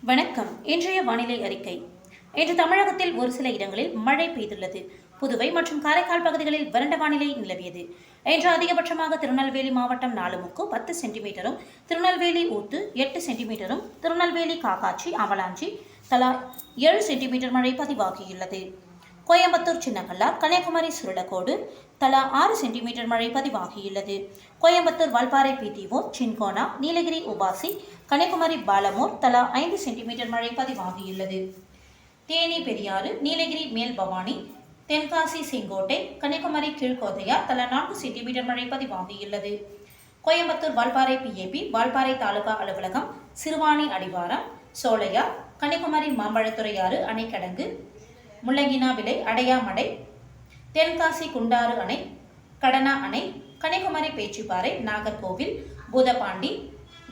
வணக்கம். இன்றைய வானிலை அறிக்கை. இன்று தமிழகத்தில் ஒரு சில இடங்களில் மழை பெய்துள்ளது. புதுவை மற்றும் காரைக்கால் பகுதிகளில் வறண்ட வானிலை நிலவியது. இன்று அதிகபட்சமாக திருநெல்வேலி மாவட்டம் நாலுமுக்கு 10 சென்டிமீட்டரும், திருநெல்வேலி ஊத்து 8 சென்டிமீட்டரும், திருநெல்வேலி காக்காட்சி அவலாஞ்சி தலா 7 சென்டிமீட்டர் மழை பதிவாகியுள்ளது. கோயம்புத்தூர் சின்னக்கல்லார், கன்னியாகுமரி சுருளக்கோடு தலா 6 சென்டிமீட்டர் மழை பதிவாகியுள்ளது. கோயம்புத்தூர் வால்பாறை பிடிஓ, சின்கோனா, நீலகிரி உபாசி, கன்னியாகுமரி பாலமூர் தலா 5 சென்டிமீட்டர் மழை பதிவாகியுள்ளது. தேனி பெரியாறு, நீலகிரி மேல் பவானி, தென்காசி செங்கோட்டை, கன்னியாகுமரி கீழ்கோதையா தலா 4 சென்டிமீட்டர் மழை பதிவாகியுள்ளது. கோயம்புத்தூர் வால்பாறை பிஏபி, வால்பாறை தாலுகா அலுவலகம், சிறுவாணி அடிவாரம், சோலையா, கன்னியாகுமரி மாம்பழத்துறையாறு அணைக்கடங்கு, முள்ளங்கினாவிலை அடையாமடை, தென்காசி குண்டாறு அணை, கடனா அணை, கன்னியாகுமரி பேச்சிப்பாறை, நாகர்கோவில், பூதப்பாண்டி,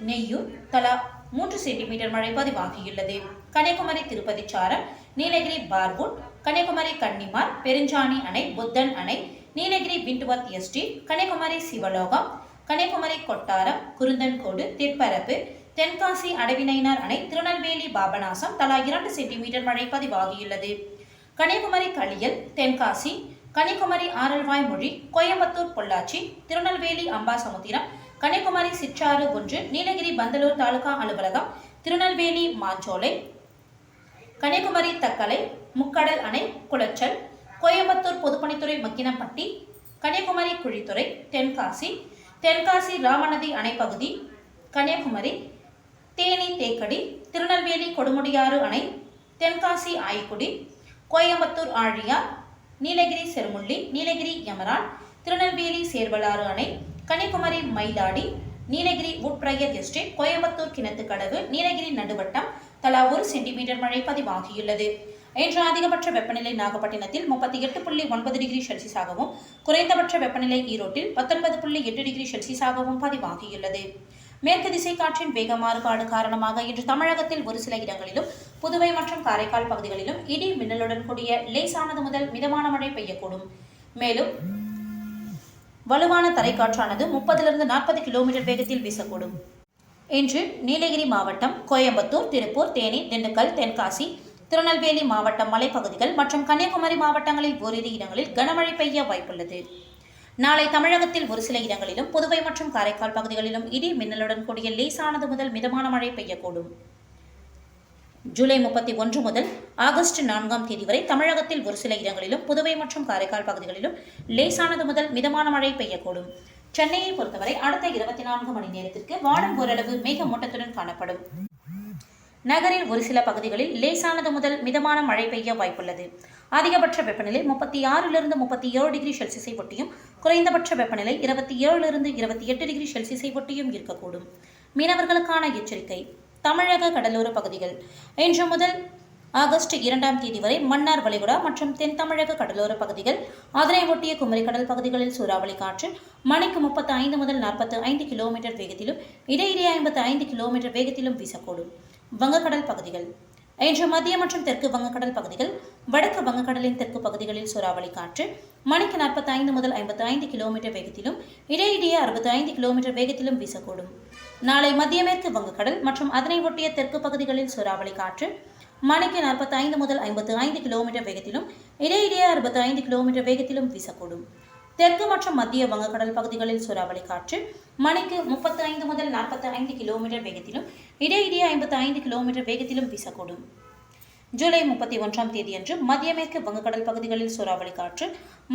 நெய்யூர் தலா 3 சென்டிமீட்டர் மழை பதிவாகியுள்ளது. கன்னியாகுமரி திருப்பதி சாரம், நீலகிரி பார்வுட், கன்னியாகுமரி கன்னிமார், பெருஞ்சாணி அணை, புத்தன் அணை, நீலகிரி விண்ட்வர்த் எஸ்டேட், கன்னியாகுமரி சிவலோகம், கன்னியாகுமரி கொட்டாரம், குருந்தன்கோடு, திற்பரப்பு, தென்காசி அடவிநயினார் அணை, திருநெல்வேலி பாபநாசம் தலா 2 சென்டிமீட்டர் மழை பதிவாகியுள்ளது. கன்னியாகுமரி களியல், தென்காசி, கன்னியாகுமரி ஆரல்வாய் மொழி, கோயம்புத்தூர் பொள்ளாச்சி, திருநெல்வேலி அம்பாசமுத்திரம், கன்னியாகுமரி சிற்றாறு 1, நீலகிரி பந்தலூர் தாலுகா அலுவலகம், திருநெல்வேலி மாஞ்சோலை, கன்னியாகுமரி தக்கலை, முக்கடல் அணை, குளச்சல், கோயம்புத்தூர் பொதுப்பணித்துறை மக்கினப்பட்டி, கன்னியாகுமரி குழித்துறை, தென்காசி, தென்காசி ராமநதி அணை பகுதி, கன்னியாகுமரி, தேனி தேக்கடி, திருநெல்வேலி கொடுமுடியாறு அணை, தென்காசி ஆய்க்குடி, கோயம்புத்தூர் ஆழியார், நீலகிரி செருமுள்ளி, நீலகிரி யமரான், திருநெல்வேலி சேர்வலாறு அணை, கன்னியாகுமரி மயிலாடி, நீலகிரி உட்பிரையர் எஸ்டேட், கோயம்புத்தூர் கிணத்துக்கடவு, நீலகிரி நடுவட்டம் தலா 1 சென்டிமீட்டர் மழை பதிவாகியுள்ளது. இன்று அதிகபட்ச வெப்பநிலை நாகப்பட்டினத்தில் 38.9 டிகிரி செல்சியஸாகவும், குறைந்தபட்ச வெப்பநிலை ஈரோட்டில் 19.8 டிகிரி செல்சியஸாகவும் பதிவாகியுள்ளது. மேற்கு திசை காற்றின் வேக மாறுபாடு காரணமாக இன்று தமிழகத்தில் ஒரு சில இடங்களிலும், புதுவை மற்றும் காரைக்கால் பகுதிகளிலும் இடி மின்னலுடன் கூடிய லேசானது முதல் மிதமான மழை பெய்யக்கூடும். மேலும் வலுவான தரைக்காற்றானது 30 - 40 கிலோமீட்டர் வேகத்தில் வீசக்கூடும். இன்று நீலகிரி மாவட்டம், கோயம்புத்தூர், திருப்பூர், தேனி, திண்டுக்கல், தென்காசி, திருநெல்வேலி மாவட்டம் மலைப்பகுதிகள் மற்றும் கன்னியாகுமரி மாவட்டங்களில் ஓரிரு இடங்களில் கனமழை பெய்ய வாய்ப்புள்ளது. நாளை தமிழகத்தில் ஒரு சில இடங்களிலும், புதுவை மற்றும் காரைக்கால் பகுதிகளிலும் இடி மின்னலுடன் கூடிய லேசானது முதல் மிதமான மழை பெய்யக்கூடும். ஜூலை 31 முதல் ஆகஸ்ட் 4ஆம் தேதி வரை தமிழகத்தில் ஒரு சில இடங்களிலும், புதுவை மற்றும் காரைக்கால் பகுதிகளிலும் லேசானது முதல் மிதமான மழை பெய்யக்கூடும். சென்னையை பொறுத்தவரை அடுத்த 24 மணி நேரத்திற்கு வானம் ஓரளவு மேகமூட்டத்துடன் காணப்படும். நகரில் ஒரு சில பகுதிகளில் லேசானது முதல் மிதமான மழை பெய்ய வாய்ப்புள்ளது. அதிகபட்ச வெப்பநிலை 36 - 37 டிகிரி செல்சியஸை ஒட்டியும், குறைந்தபட்ச வெப்பநிலை 27 - 28 டிகிரி செல்சியஸை ஒட்டியும் இருக்கக்கூடும். மீனவர்களுக்கான எச்சரிக்கை. தமிழக கடலோர பகுதிகள். இன்று முதல் ஆகஸ்ட் 2ஆம் தேதி வரை மன்னார் வளைகுடா மற்றும் தென் தமிழக கடலோர பகுதிகள், அதனை ஒட்டிய குமரிக்கடல் பகுதிகளில் சூறாவளி காற்று மணிக்கு 35 முதல் 45 கிலோமீட்டர் வேகத்திலும், இடையிடையே 55 கிலோமீட்டர் வேகத்திலும் வீசக்கூடும். வங்கக்கடல் பகுதிகள். இன்று மத்திய மற்றும் தெற்கு வங்கக்கடல் பகுதிகள், வடக்கு வங்கக்கடலின் தெற்கு பகுதிகளில் சூறாவளி காற்று மணிக்கு 45 முதல் 55 கிலோமீட்டர் வேகத்திலும், இடையிடையே 65 கிலோமீட்டர் வேகத்திலும் வீசக்கூடும். நாளை மத்திய மேற்கு வங்கக்கடல் மற்றும் அதனை ஒட்டிய தெற்கு பகுதிகளில் சூறாவளி காற்று மணிக்கு 45 முதல் 55 கிலோமீட்டர் வேகத்திலும், இடையிடையே 65 கிலோமீட்டர் வேகத்திலும் வீசக்கூடும். தெற்கு மற்றும் மத்திய வங்கக்கடல் பகுதிகளில் சூறாவளி காற்று மணிக்கு 35 முதல் 45 கிலோமீட்டர் வேகத்திலும், இடையிடையே 55 கிலோமீட்டர் வேகத்திலும் வீசக்கூடும். ஜூலை 31ஆம் தேதியன்று மத்திய மேற்கு வங்கக்கடல் பகுதிகளில் சூறாவளி காற்று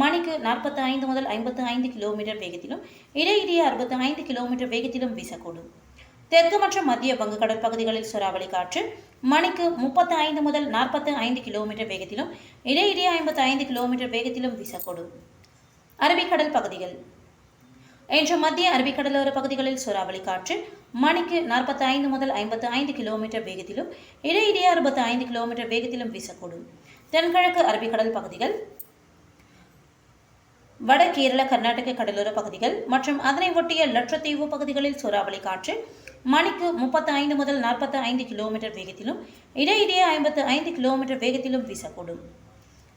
மணிக்கு 45 முதல் 55 கிலோமீட்டர் வேகத்திலும், இடையிடையே 65 கிலோமீட்டர் வேகத்திலும் வீசக்கூடும். தெற்கு மற்றும் மத்திய வங்கக்கடல் பகுதிகளில் சூறாவளி காற்று மணிக்கு 35 முதல் 45 கிலோமீட்டர் வேகத்திலும், இடையிடையே 55 கிலோமீட்டர் வேகத்திலும் வீசக்கூடும். அரபிக்கடல் பகுதிகள். இன்று மத்திய அரபிக்கடலோர பகுதிகளில் சூறாவளி காற்று மணிக்கு 45 முதல் 55 கிலோமீட்டர் வேகத்திலும், இடையிடையே 65 கிலோமீட்டர் வேகத்திலும் வீசக்கூடும். தென்கிழக்கு அரபிக்கடல் பகுதிகள், வட கேரள கர்நாடக கடலோர பகுதிகள் மற்றும் அதனை ஒட்டிய லட்சத்தீவு பகுதிகளில் சூறாவளி காற்று மணிக்கு 35 முதல் 45 கிலோமீட்டர் வேகத்திலும், இடையிடையே 55 கிலோமீட்டர் வேகத்திலும் வீசக்கூடும்.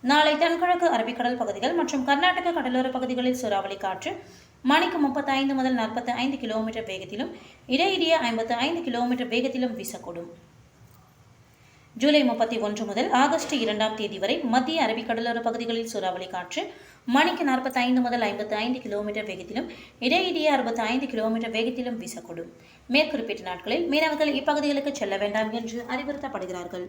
நாளை தென்கிழக்கு அரபிக்கடல் பகுதிகள் மற்றும் கர்நாடக கடலோர பகுதிகளில் சூறாவளி காற்று மணிக்கு 35 முதல் 45 கிலோமீட்டர் வேகத்திலும், இடையிடையே 55 கிலோமீட்டர் வேகத்திலும் வீசக்கூடும். ஜூலை 31 முதல் ஆகஸ்ட் 2ஆம் தேதி வரை மத்திய அரபிக்கடலோர பகுதிகளில் சூறாவளி காற்று மணிக்கு 45 முதல் 55 கிலோமீட்டர் வேகத்திலும் இடையிடையே 65 கிலோமீட்டர் வேகத்திலும் வீசக்கூடும். மேற்குறிப்பிட்ட நாட்களில் மீனவர்கள் இப்பகுதிகளுக்கு செல்ல வேண்டாம் என்று அறிவுறுத்தப்படுகிறார்கள்.